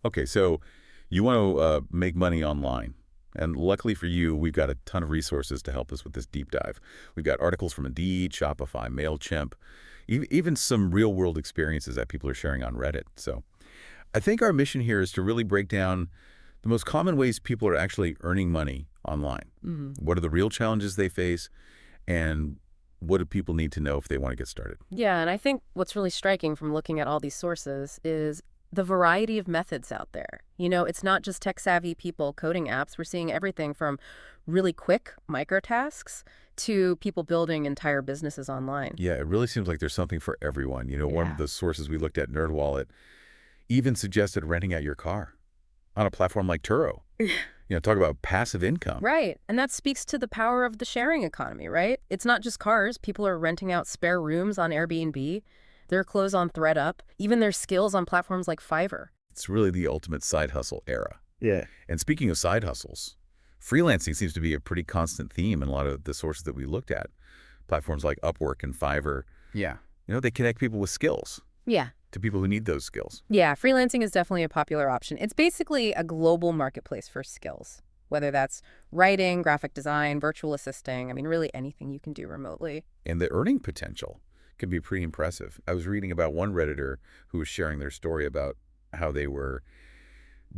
Okay, so you want to make money online. And luckily for you, we've got a ton of resources to help us with this deep dive. We've got articles from Indeed, Shopify, MailChimp, even some real-world experiences that people are sharing on Reddit. So I think our mission here is to really break down the most common ways people are actually earning money online. What are the real challenges they face, and what do people need to know if they want to get started? Yeah, and I think what's really striking from looking at all these sources is the variety of methods out there. It's not just tech-savvy people coding apps. We're seeing everything from really quick microtasks to people building entire businesses online. Yeah, it really seems like there's something for everyone. One of Yeah. the sources we looked at, NerdWallet, even suggested renting out your car on a platform like Turo. Talk about passive income. Right. And that speaks to the power of the sharing economy, right? It's not just cars. People are renting out spare rooms on Airbnb, their clothes on ThreadUp, even their skills on platforms like Fiverr. It's really the ultimate side hustle era. Yeah. And speaking of side hustles, freelancing seems to be a pretty constant theme in a lot of the sources that we looked at. Platforms like Upwork and Fiverr, Yeah. they connect people with skills Yeah. to people who need those skills. Yeah, freelancing is definitely a popular option. It's basically a global marketplace for skills, whether that's writing, graphic design, virtual assisting. I mean, really anything you can do remotely. And the earning potential can be pretty impressive. I was reading about one Redditor who was sharing their story about how they were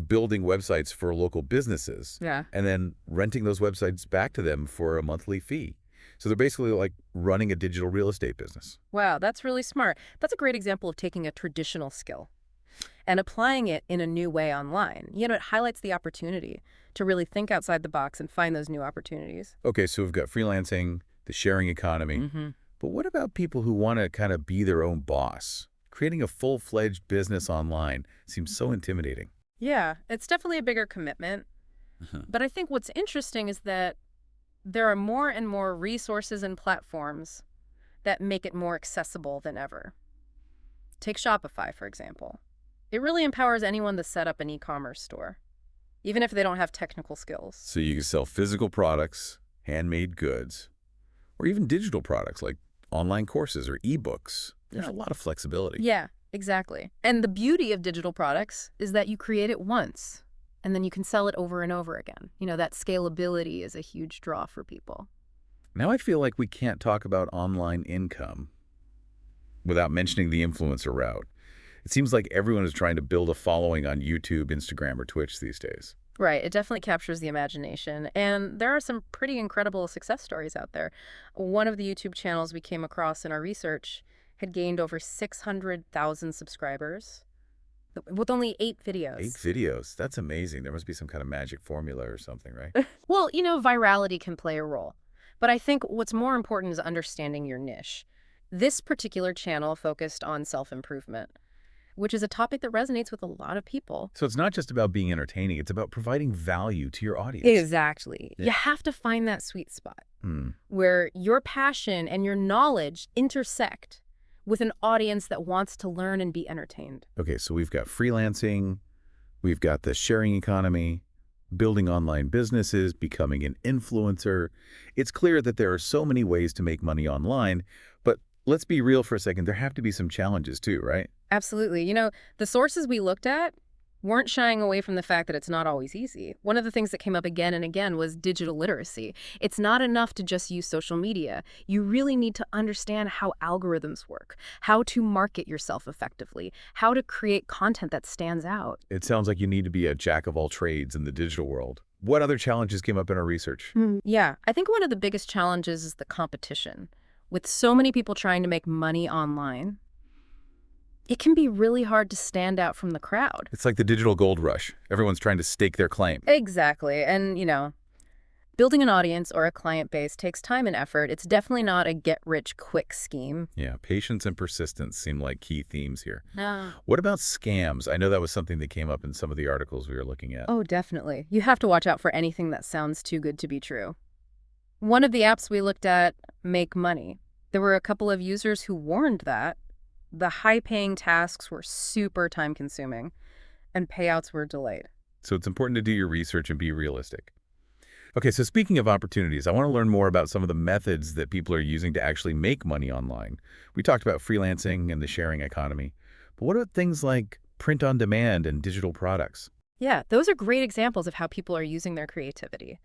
building websites for local businesses Yeah. and then renting those websites back to them for a monthly fee. So they're basically like running a digital real estate business. Wow, that's really smart. That's a great example of taking a traditional skill and applying it in a new way online. It highlights the opportunity to really think outside the box and find those new opportunities. Okay, so we've got freelancing, the sharing economy. But what about people who want to kind of be their own boss? Creating a full-fledged business online seems so intimidating. Yeah, it's definitely a bigger commitment. But I think what's interesting is that there are more and more resources and platforms that make it more accessible than ever. Take Shopify, for example. It really empowers anyone to set up an e-commerce store, even if they don't have technical skills. So you can sell physical products, handmade goods, or even digital products like online courses or ebooks. There's a lot of flexibility. Yeah, exactly. And the beauty of digital products is that you create it once, and then you can sell it over and over again. That scalability is a huge draw for people. Now I feel like we can't talk about online income without mentioning the influencer route. It seems like everyone is trying to build a following on YouTube, Instagram, or Twitch these days. Right. It definitely captures the imagination. And there are some pretty incredible success stories out there. One of the YouTube channels we came across in our research had gained over 600,000 subscribers with only 8 videos. 8 videos. That's amazing. There must be some kind of magic formula or something, right? Well, virality can play a role. But I think what's more important is understanding your niche. This particular channel focused on self-improvement, which is a topic that resonates with a lot of people. So it's not just about being entertaining. It's about providing value to your audience. Exactly. Yeah. You have to find that sweet spot where your passion and your knowledge intersect with an audience that wants to learn and be entertained. Okay, so we've got freelancing, we've got the sharing economy, building online businesses, becoming an influencer. It's clear that there are so many ways to make money online, but let's be real for a second. There have to be some challenges too, right? Absolutely. The sources we looked at weren't shying away from the fact that it's not always easy. One of the things that came up again and again was digital literacy. It's not enough to just use social media. You really need to understand how algorithms work, how to market yourself effectively, how to create content that stands out. It sounds like you need to be a jack of all trades in the digital world. What other challenges came up in our research? Yeah, I think one of the biggest challenges is the competition. With so many people trying to make money online, it can be really hard to stand out from the crowd. It's like the digital gold rush. Everyone's trying to stake their claim. Exactly. And, building an audience or a client base takes time and effort. It's definitely not a get-rich-quick scheme. Yeah, patience and persistence seem like key themes here. No. What about scams? I know that was something that came up in some of the articles we were looking at. Oh, definitely. You have to watch out for anything that sounds too good to be true. One of the apps we looked at, Make Money, there were a couple of users who warned that the high-paying tasks were super time-consuming and payouts were delayed. So it's important to do your research and be realistic. Okay, so speaking of opportunities, I want to learn more about some of the methods that people are using to actually make money online. We talked about freelancing and the sharing economy, but what about things like print on demand and digital products. Yeah, those are great examples of how people are using their creativity.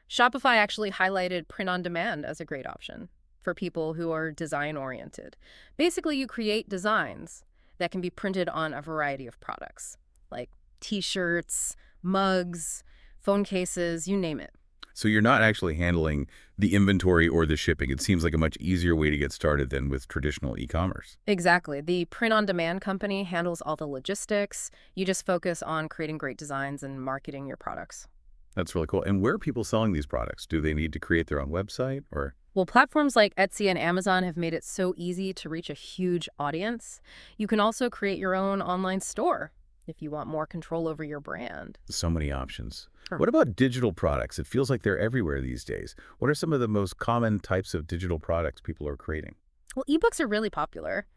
Shopify actually highlighted print on demand as a great option for people who are design oriented. Basically, you create designs that can be printed on a variety of products, like t-shirts, mugs, phone cases, you name it. So you're not actually handling the inventory or the shipping. It seems like a much easier way to get started than with traditional e-commerce. Exactly. The print on demand company handles all the logistics. You just focus on creating great designs and marketing your products. That's really cool. And where are people selling these products? Do they need to create their own website or? Well, platforms like Etsy and Amazon have made it so easy to reach a huge audience. You can also create your own online store if you want more control over your brand. So many options. Sure. What about digital products? It feels like they're everywhere these days. What are some of the most common types of digital products people are creating? Well, ebooks are really popular,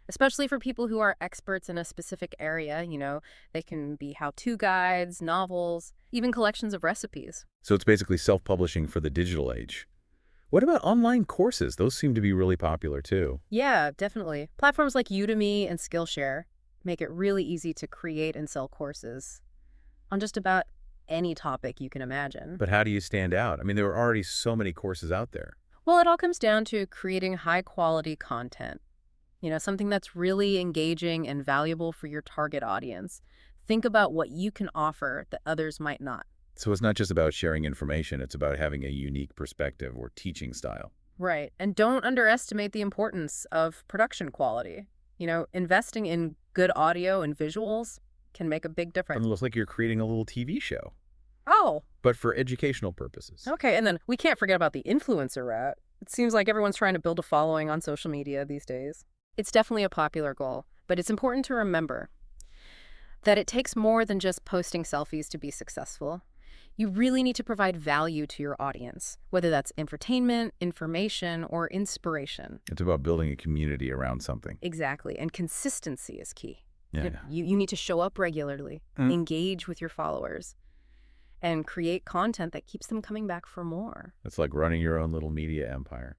especially for people who are experts in a specific area. They can be how-to guides, novels, even collections of recipes. So it's basically self-publishing for the digital age. What about online courses? Those seem to be really popular too. Yeah, definitely. Platforms like Udemy and Skillshare make it really easy to create and sell courses on just about any topic you can imagine. But how do you stand out? I mean, there are already so many courses out there. Well, it all comes down to creating high quality content, something that's really engaging and valuable for your target audience. Think about what you can offer that others might not. So it's not just about sharing information, it's about having a unique perspective or teaching style. Right. And don't underestimate the importance of production quality. Investing in good audio and visuals can make a big And difference. it looks like you're creating a little TV show, Oh, but for educational purposes. okay. And then we can't forget about the influencer rat. It seems like everyone's trying to build a following on social media these days. It's definitely a popular goal, but it's important to remember that it takes more than just posting selfies to be successful. You really need to provide value to your audience, whether that's entertainment, information, or inspiration. It's about building a community around something. Exactly. And consistency is key. Yeah. You need to show up regularly, Mm. engage with your followers, and create content that keeps them coming back for more. It's like running your own little media empire.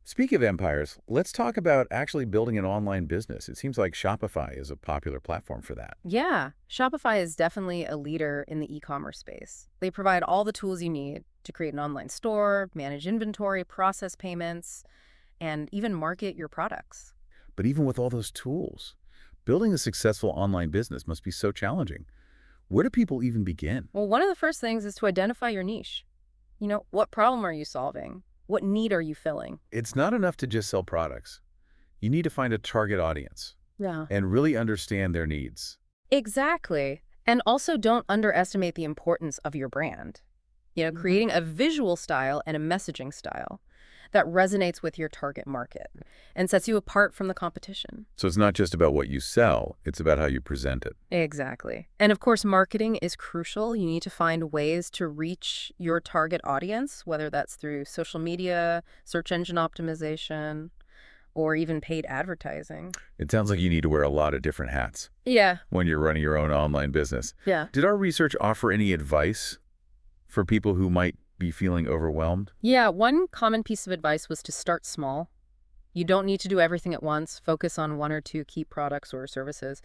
Speaking of empires, let's talk about actually building an online business. It seems like Shopify is a popular platform for that. Yeah, Shopify is definitely a leader in the e-commerce space. They provide all the tools you need to create an online store, manage inventory, process payments, and even market your products. But even with all those tools, building a successful online business must be so challenging. Where do people even begin? Well, one of the first things is to identify your niche. What problem are you solving? What need are you filling? It's not enough to just sell products. You need to find a target audience Yeah. and really understand their needs. Exactly. And also don't underestimate the importance of your brand. Creating a visual style and a messaging style that resonates with your target market and sets you apart from the competition. So it's not just about what you sell, it's about how you present it. Exactly. And of course, marketing is crucial. You need to find ways to reach your target audience, whether that's through social media, search engine optimization, or even paid advertising. It sounds like you need to wear a lot of different hats Yeah. when you're running your own online business. Yeah. Did our research offer any advice for people who might be feeling overwhelmed? Yeah, one common piece of advice was to start small. You don't need to do everything at once. Focus on one or two key products or services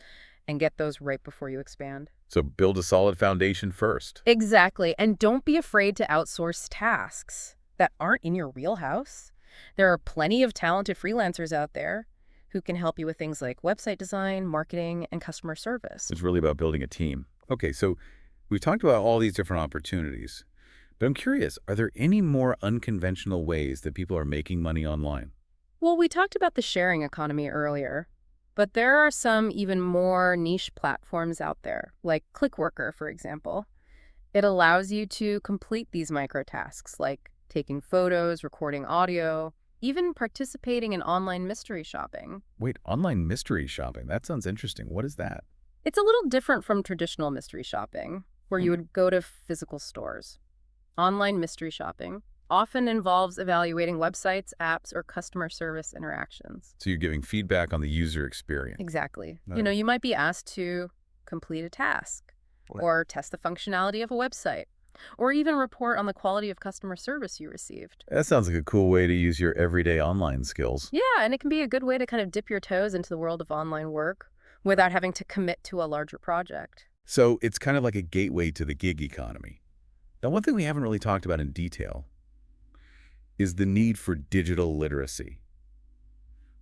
and get those right before you expand. So build a solid foundation first. Exactly. And don't be afraid to outsource tasks that aren't in your wheelhouse. There are plenty of talented freelancers out there who can help you with things like website design, marketing, and customer service. It's really about building a team. Okay, so we've talked about all these different opportunities, but I'm curious, are there any more unconventional ways that people are making money online? Well, we talked about the sharing economy earlier, but there are some even more niche platforms out there, like Clickworker, for example. It allows you to complete these micro tasks, like taking photos, recording audio, even participating in online mystery shopping. Wait, online mystery shopping? That sounds interesting. What is that? It's a little different from traditional mystery shopping, where you would go to physical stores. Online mystery shopping often involves evaluating websites, apps, or customer service interactions. So you're giving feedback on the user experience. Exactly. Right. You might be asked to complete a task, Right. or test the functionality of a website, or even report on the quality of customer service you received. That sounds like a cool way to use your everyday online skills. Yeah, and it can be a good way to kind of dip your toes into the world of online work without having to commit to a larger project. So it's kind of like a gateway to the gig economy. Now, one thing we haven't really talked about in detail is the need for digital literacy.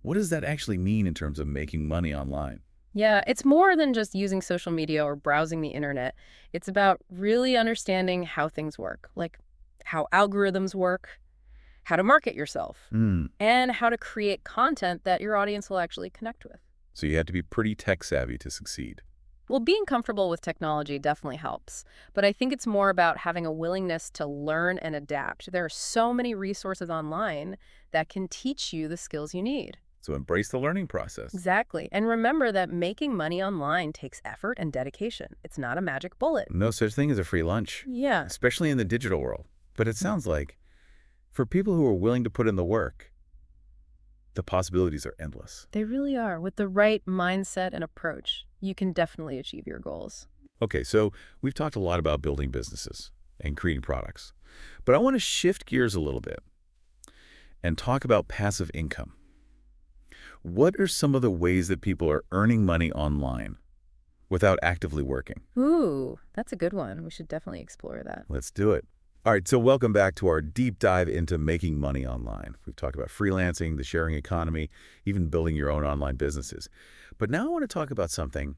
What does that actually mean in terms of making money online? Yeah, it's more than just using social media or browsing the internet. It's about really understanding how things work, like how algorithms work, how to market yourself, Hmm. and how to create content that your audience will actually connect with. So you have to be pretty tech savvy to succeed. Well, being comfortable with technology definitely helps, but I think it's more about having a willingness to learn and adapt. There are so many resources online that can teach you the skills you need. So embrace the learning process. Exactly. And remember that making money online takes effort and dedication. It's not a magic bullet. No such thing as a free lunch, Yeah, especially in the digital world. But it sounds like for people who are willing to put in the work, the possibilities are endless. they really are. With the right mindset and approach, you can definitely achieve your goals. Okay, so we've talked a lot about building businesses and creating products, but I want to shift gears a little bit and talk about passive income. What are some of the ways that people are earning money online without actively working? Ooh, that's a good one. We should definitely explore that. Let's do it. All right, so welcome back to our deep dive into making money online. We've talked about freelancing, the sharing economy, even building your own online businesses. But now I want to talk about something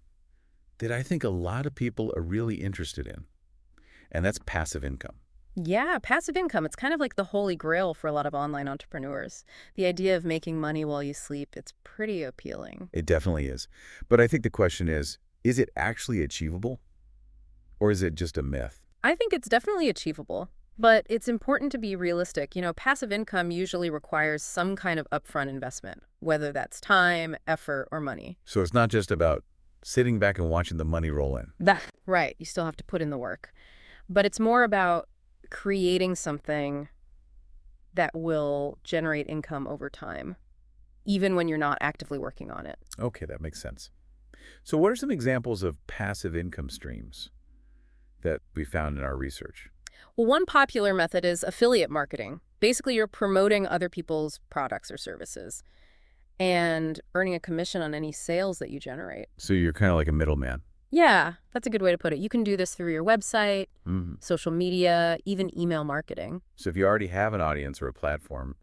that I think a lot of people are really interested in, and that's passive income. Yeah, passive income. It's kind of like the holy grail for a lot of online entrepreneurs. The idea of making money while you sleep, it's pretty appealing. It definitely is. But I think the question is it actually achievable, or is it just a myth? I think it's definitely achievable, but it's important to be realistic. Passive income usually requires some kind of upfront investment, whether that's time, effort, or money. So it's not just about sitting back and watching the money roll in. Right, you still have to put in the work. But it's more about creating something that will generate income over time, even when you're not actively working on it. Okay, that makes sense. So what are some examples of passive income streams that we found in our research? Well, one popular method is affiliate marketing. Basically, you're promoting other people's products or services and earning a commission on any sales that you generate. So you're kind of like a middleman. Yeah, that's a good way to put it. You can do this through your website, Mhm. social media, even email marketing. So if you already have an audience or a platform,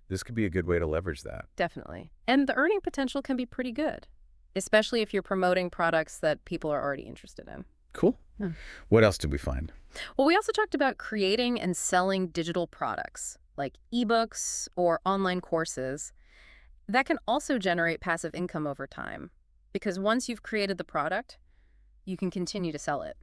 this could be a good way to leverage that. Definitely. And the earning potential can be pretty good, especially if you're promoting products that people are already interested in. Cool. Hmm. What else did we find? Well, we also talked about creating and selling digital products like ebooks or online courses that can also generate passive income over time. Because once you've created the product, you can continue to sell it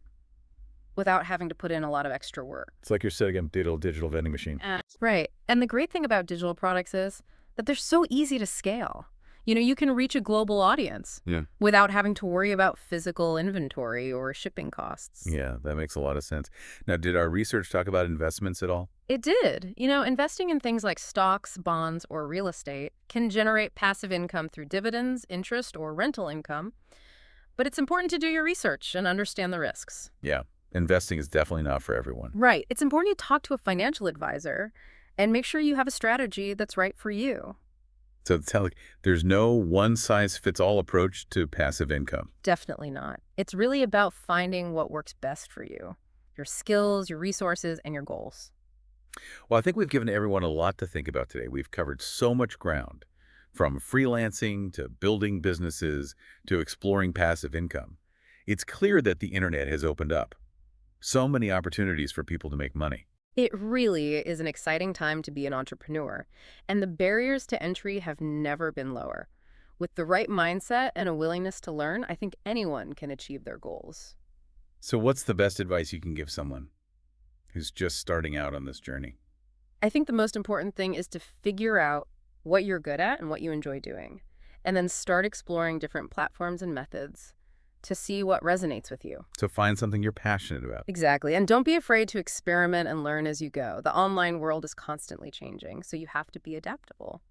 without having to put in a lot of extra work. It's like you're setting up a digital vending machine. Right. And the great thing about digital products is that they're so easy to scale. You can reach a global audience without having to worry about physical inventory or shipping costs. Yeah, that makes a lot of sense. Now, did our research talk about investments at all? It did. Investing in things like stocks, bonds, or real estate can generate passive income through dividends, interest, or rental income. But it's important to do your research and understand the risks. Yeah, investing is definitely not for everyone. Right. It's important to talk to a financial advisor and make sure you have a strategy that's right for you. So it's like there's no one-size-fits-all approach to passive income. Definitely not. It's really about finding what works best for you, your skills, your resources, and your goals. Well, I think we've given everyone a lot to think about today. We've covered so much ground, from freelancing to building businesses to exploring passive income. It's clear that the internet has opened up so many opportunities for people to make money. It really is an exciting time to be an entrepreneur, and the barriers to entry have never been lower. With the right mindset and a willingness to learn, I think anyone can achieve their goals. So what's the best advice you can give someone who's just starting out on this journey? I think the most important thing is to figure out what you're good at and what you enjoy doing, and then start exploring different platforms and methods to see what resonates with you. So find something you're passionate about. Exactly. And don't be afraid to experiment and learn as you go. The online world is constantly changing, so you have to be adaptable.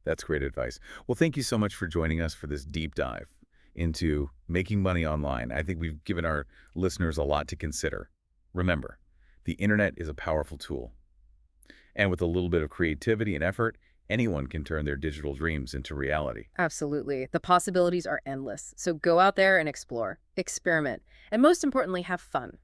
That's great advice. Well, thank you so much for joining us for this deep dive into making money online. I think we've given our listeners a lot to consider. Remember, the internet is a powerful tool. And with a little bit of creativity and effort, Anyone can turn their digital dreams into reality. Absolutely. The possibilities are endless. So go out there and explore, experiment, and most importantly, have fun.